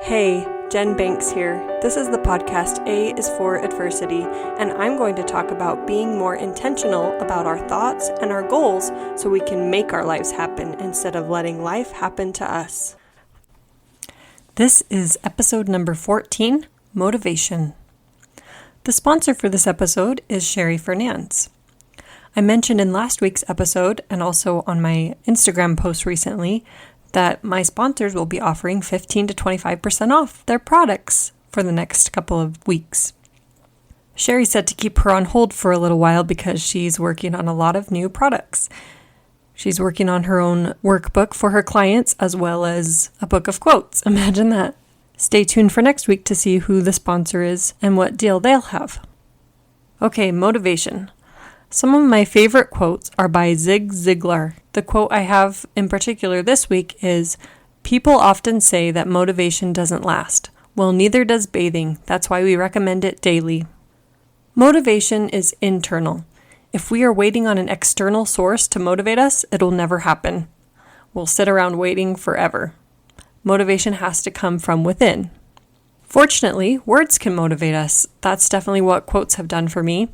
Hey, Jen Banks here. This is the podcast A is for Adversity, and I'm going to talk about being more intentional about our thoughts and our goals so we can make our lives happen instead of letting life happen to us. This is episode number 14, Motivation. The sponsor for this episode is Sherry Fernandez. I mentioned in last week's episode and also on my Instagram post recently that my sponsors will be offering 15 to 25% off their products for the next couple of weeks. Sherry said to keep her on hold for a little while because she's working on a lot of new products. She's working on her own workbook for her clients as well as a book of quotes. Imagine that. Stay tuned for next week to see who the sponsor is and what deal they'll have. Okay, motivation. Some of my favorite quotes are by Zig Ziglar. The quote I have in particular this week is, "People often say that motivation doesn't last. Well, neither does bathing. That's why we recommend it daily." Motivation is internal. If we are waiting on an external source to motivate us, it'll never happen. We'll sit around waiting forever. Motivation has to come from within. Fortunately, words can motivate us. That's definitely what quotes have done for me.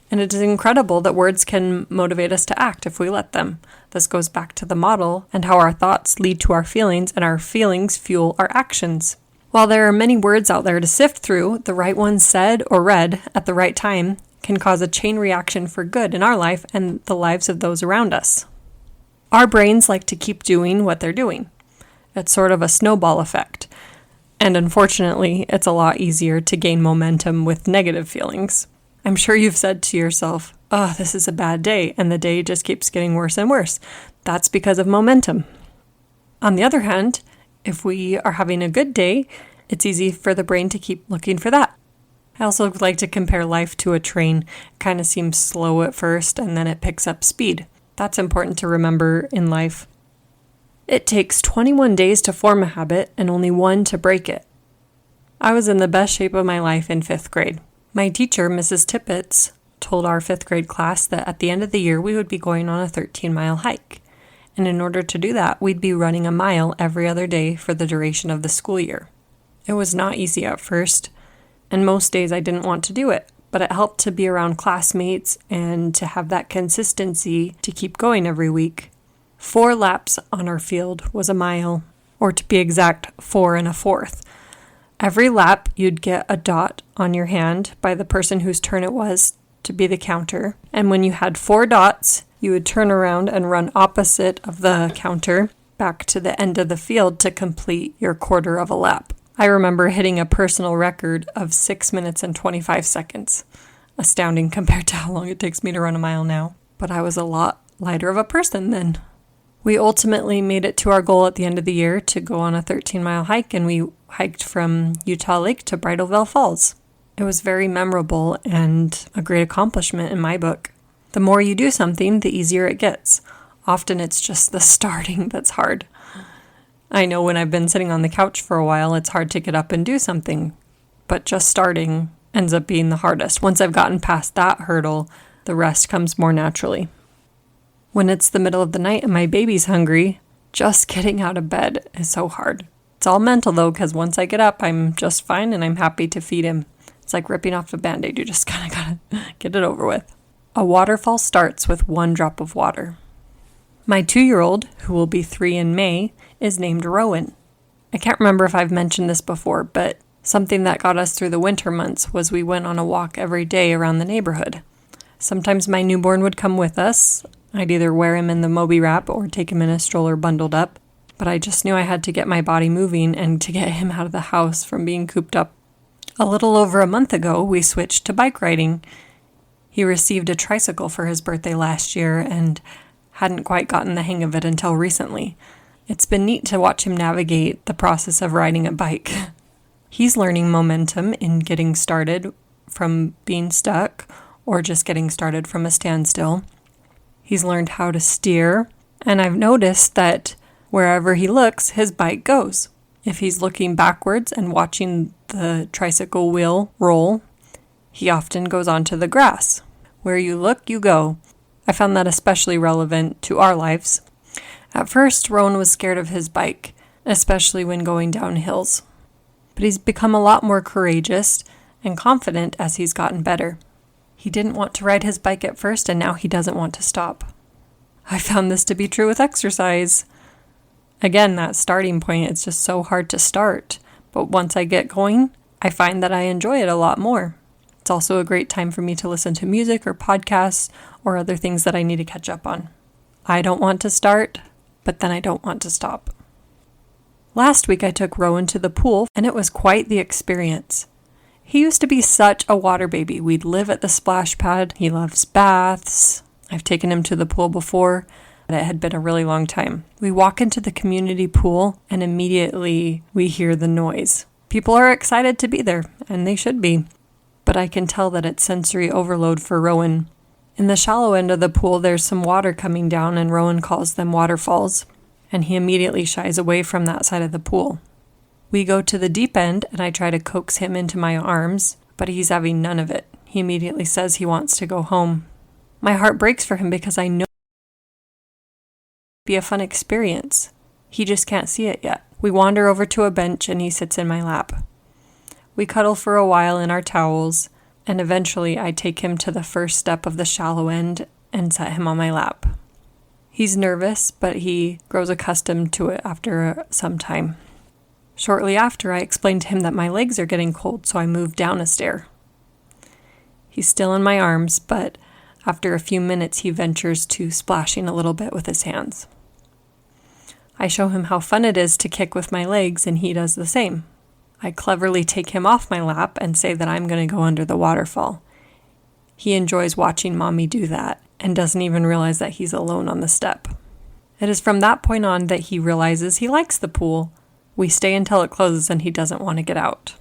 And it is incredible that words can motivate us to act if we let them. This goes back to the model and how our thoughts lead to our feelings and our feelings fuel our actions. While there are many words out there to sift through, the right ones said or read at the right time can cause a chain reaction for good in our life and the lives of those around us. Our brains like to keep doing what they're doing. It's sort of a snowball effect. And unfortunately, it's a lot easier to gain momentum with negative feelings. I'm sure you've said to yourself, "Oh, this is a bad day," and the day just keeps getting worse and worse. That's because of momentum. On the other hand, if we are having a good day, it's easy for the brain to keep looking for that. I also like to compare life to a train. It kind of seems slow at first, and then it picks up speed. That's important to remember in life. It takes 21 days to form a habit and only 1 to break it. I was in the best shape of my life in 5th grade. My teacher, Mrs. Tippett, told our 5th grade class that at the end of the year we would be going on a 13-mile hike. And in order to do that, we'd be running a mile every other day for the duration of the school year. It was not easy at first, and most days I didn't want to do it, but it helped to be around classmates and to have that consistency to keep going every week. 4 laps on our field was a mile, or to be exact, 4 1/4. Every lap, you'd get a dot on your hand by the person whose turn it was to be the counter. And when you had 4 dots, you would turn around and run opposite of the counter back to the end of the field to complete your quarter of a lap. I remember hitting a personal record of 6 minutes and 25 seconds. Astounding compared to how long it takes me to run a mile now. But I was a lot lighter of a person then. We ultimately made it to our goal at the end of the year to go on a 13-mile hike, and we hiked from Utah Lake to Bridalveil Falls. It was very memorable and a great accomplishment in my book. The more you do something, the easier it gets. Often it's just the starting that's hard. I know when I've been sitting on the couch for a while, it's hard to get up and do something, but just starting ends up being the hardest. Once I've gotten past that hurdle, the rest comes more naturally. When it's the middle of the night and my baby's hungry, just getting out of bed is so hard. It's all mental though, because once I get up, I'm just fine and I'm happy to feed him. It's like ripping off a Band-Aid. You just kind of gotta get it over with. A waterfall starts with 1 drop of water. My 2-year-old, who will be 3 in May, is named Rowan. I can't remember if I've mentioned this before, but something that got us through the winter months was we went on a walk every day around the neighborhood. Sometimes my newborn would come with us. I'd either wear him in the Moby wrap or take him in a stroller bundled up, but I just knew I had to get my body moving and to get him out of the house from being cooped up. A little over a month ago, we switched to bike riding. He received a tricycle for his birthday last year and hadn't quite gotten the hang of it until recently. It's been neat to watch him navigate the process of riding a bike. He's learning momentum in getting started from being stuck or just getting started from a standstill. He's learned how to steer, and I've noticed that wherever he looks, his bike goes. If he's looking backwards and watching the tricycle wheel roll, he often goes onto the grass. Where you look, you go. I found that especially relevant to our lives. At first, Rowan was scared of his bike, especially when going down hills. but he's become a lot more courageous and confident as he's gotten better. He didn't want to ride his bike at first, and now he doesn't want to stop. I found this to be true with exercise. Again, that starting point, it's just so hard to start. But once I get going, I find that I enjoy it a lot more. It's also a great time for me to listen to music or podcasts or other things that I need to catch up on. I don't want to start, but then I don't want to stop. Last week I took Rowan to the pool, and it was quite the experience. He used to be such a water baby. We'd live at the splash pad. He loves baths. I've taken him to the pool before, but it had been a really long time. We walk into the community pool, and immediately we hear the noise. People are excited to be there, and they should be. But I can tell that it's sensory overload for Rowan. In the shallow end of the pool, there's some water coming down, and Rowan calls them waterfalls, and he immediately shies away from that side of the pool. We go to the deep end, and I try to coax him into my arms, but he's having none of it. He immediately says he wants to go home. My heart breaks for him because I know it'll be a fun experience. He just can't see it yet. We wander over to a bench, and he sits in my lap. We cuddle for a while in our towels, and eventually I take him to the first step of the shallow end and set him on my lap. He's nervous, but he grows accustomed to it after some time. Shortly after, I explained to him that my legs are getting cold, so I moved down a stair. He's still in my arms, but after a few minutes, he ventures to splashing a little bit with his hands. I show him how fun it is to kick with my legs, and he does the same. I cleverly take him off my lap and say that I'm going to go under the waterfall. He enjoys watching Mommy do that and doesn't even realize that he's alone on the step. It is from that point on that he realizes he likes the pool. We stay until it closes and he doesn't want to get out.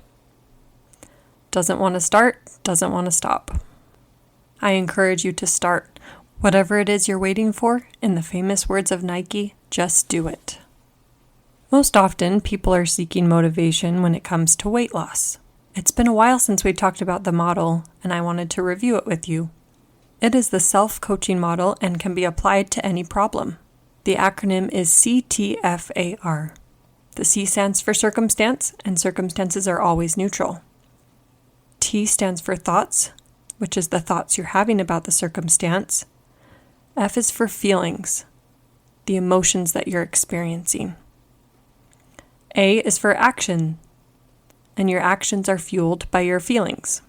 Doesn't want to start, doesn't want to stop. I encourage you to start. Whatever it is you're waiting for, in the famous words of Nike, just do it. Most often, people are seeking motivation when it comes to weight loss. It's been a while since we talked about the model, and I wanted to review it with you. It is the self-coaching model and can be applied to any problem. The acronym is CTFAR. The C stands for circumstance, and circumstances are always neutral. T stands for thoughts, which is the thoughts you're having about the circumstance. F is for feelings, the emotions that you're experiencing. A is for action, and your actions are fueled by your feelings.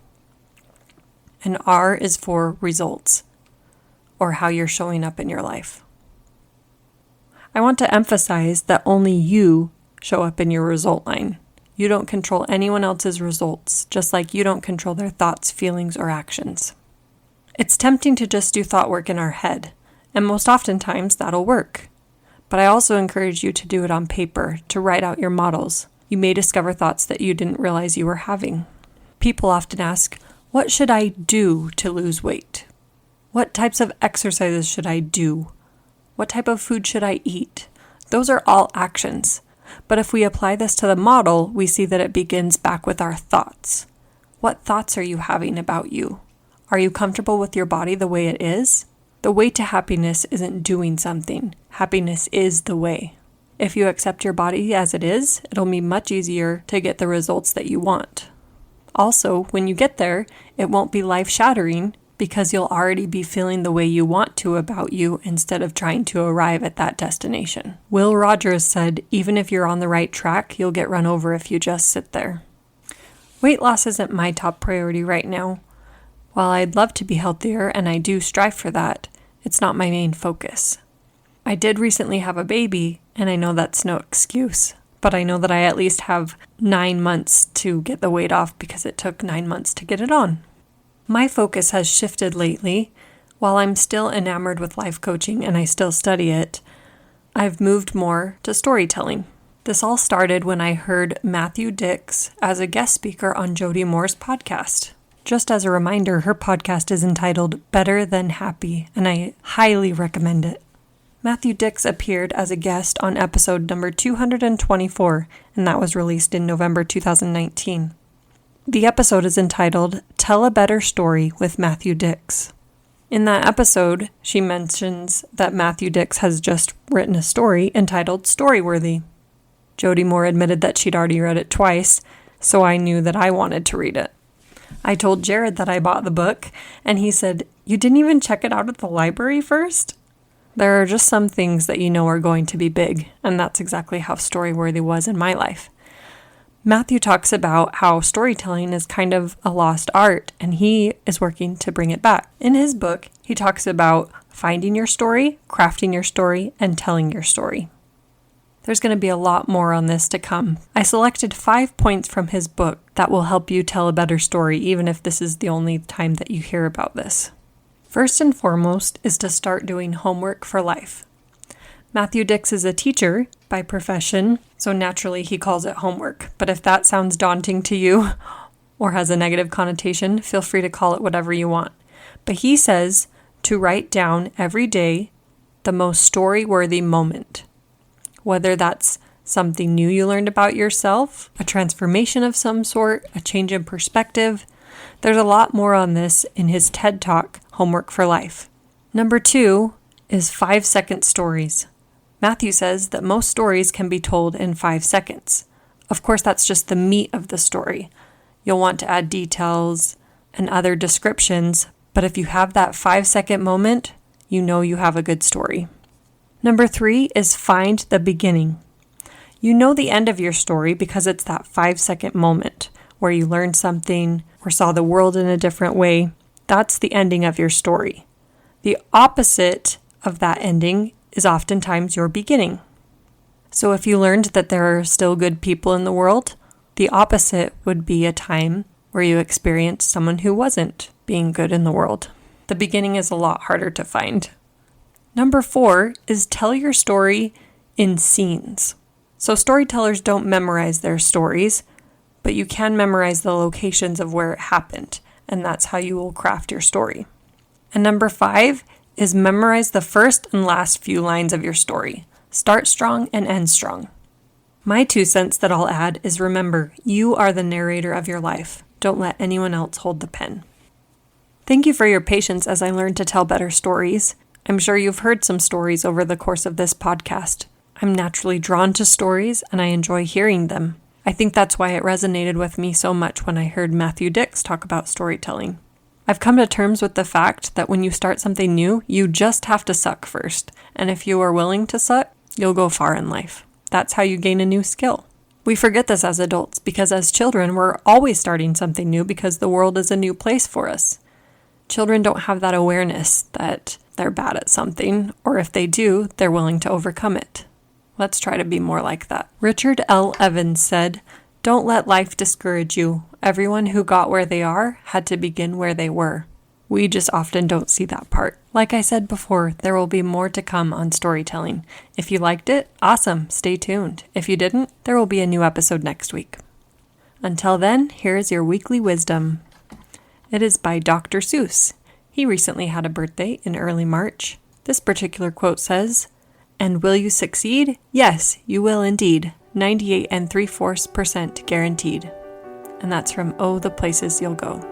And R is for results, or how you're showing up in your life. I want to emphasize that only you show up in your result line. You don't control anyone else's results, just like you don't control their thoughts, feelings, or actions. It's tempting to just do thought work in our head, and most oftentimes that'll work. But I also encourage you to do it on paper, to write out your models. You may discover thoughts that you didn't realize you were having. People often ask, what should I do to lose weight? What types of exercises should I do? What type of food should I eat? Those are all actions. But if we apply this to the model, we see that it begins back with our thoughts. What thoughts are you having about you? Are you comfortable with your body the way it is? The way to happiness isn't doing something. Happiness is the way. If you accept your body as it is, it'll be much easier to get the results that you want. Also, when you get there, it won't be life-shattering because you'll already be feeling the way you want to about you instead of trying to arrive at that destination. Will Rogers said, even if you're on the right track, you'll get run over if you just sit there. Weight loss isn't my top priority right now. While I'd love to be healthier, and I do strive for that, it's not my main focus. I did recently have a baby, and I know that's no excuse, but I know that I at least have 9 months to get the weight off because it took 9 months to get it on. My focus has shifted lately. While I'm still enamored with life coaching and I still study it, I've moved more to storytelling. This all started when I heard Matthew Dicks as a guest speaker on Jody Moore's podcast. Just as a reminder, her podcast is entitled Better Than Happy, and I highly recommend it. Matthew Dicks appeared as a guest on episode number 224, and that was released in November 2019. The episode is entitled Tell a Better Story with Matthew Dicks. In that episode, she mentions that Matthew Dicks has just written a story entitled Storyworthy. Jody Moore admitted that she'd already read it twice, so I knew that I wanted to read it. I told Jared that I bought the book, and he said, "You didn't even check it out at the library first?" There are just some things that you know are going to be big, and that's exactly how Storyworthy was in my life. Matthew talks about how storytelling is kind of a lost art, and he is working to bring it back. In his book, he talks about finding your story, crafting your story, and telling your story. There's going to be a lot more on this to come. I selected 5 points from his book that will help you tell a better story, even if this is the only time that you hear about this. First and foremost is to start doing homework for life. Matthew Dicks is a teacher by profession, so naturally he calls it homework. But if that sounds daunting to you or has a negative connotation, feel free to call it whatever you want. But he says to write down every day the most story-worthy moment. Whether that's something new you learned about yourself, a transformation of some sort, a change in perspective. There's a lot more on this in his TED Talk, Homework for Life. Number 2 is 5-second stories. Matthew says that most stories can be told in 5 seconds. Of course, that's just the meat of the story. You'll want to add details and other descriptions, but if you have that 5-second moment, you know you have a good story. Number 3 is find the beginning. You know the end of your story because it's that 5-second moment where you learned something or saw the world in a different way. That's the ending of your story. The opposite of that ending is oftentimes your beginning. So if you learned that there are still good people in the world, the opposite would be a time where you experienced someone who wasn't being good in the world. The beginning is a lot harder to find. Number 4 is tell your story in scenes. So storytellers don't memorize their stories, but you can memorize the locations of where it happened, and that's how you will craft your story. And number 5 is memorize the first and last few lines of your story. Start strong and end strong. My 2 cents that I'll add is remember, you are the narrator of your life. Don't let anyone else hold the pen. Thank you for your patience as I learned to tell better stories. I'm sure you've heard some stories over the course of this podcast. I'm naturally drawn to stories and I enjoy hearing them. I think that's why it resonated with me so much when I heard Matthew Dicks talk about storytelling. I've come to terms with the fact that when you start something new, you just have to suck first. And if you are willing to suck, you'll go far in life. That's how you gain a new skill. We forget this as adults because as children, we're always starting something new because the world is a new place for us. Children don't have that awareness that they're bad at something, or if they do, they're willing to overcome it. Let's try to be more like that. Richard L. Evans said, "Don't let life discourage you. Everyone who got where they are had to begin where they were." We just often don't see that part. Like I said before, there will be more to come on storytelling. If you liked it, awesome, stay tuned. If you didn't, there will be a new episode next week. Until then, here is your weekly wisdom. It is by Dr. Seuss. He recently had a birthday in early March. This particular quote says, "And will you succeed? Yes, you will indeed. 98 3/4% guaranteed." And that's from Oh, the Places You'll Go.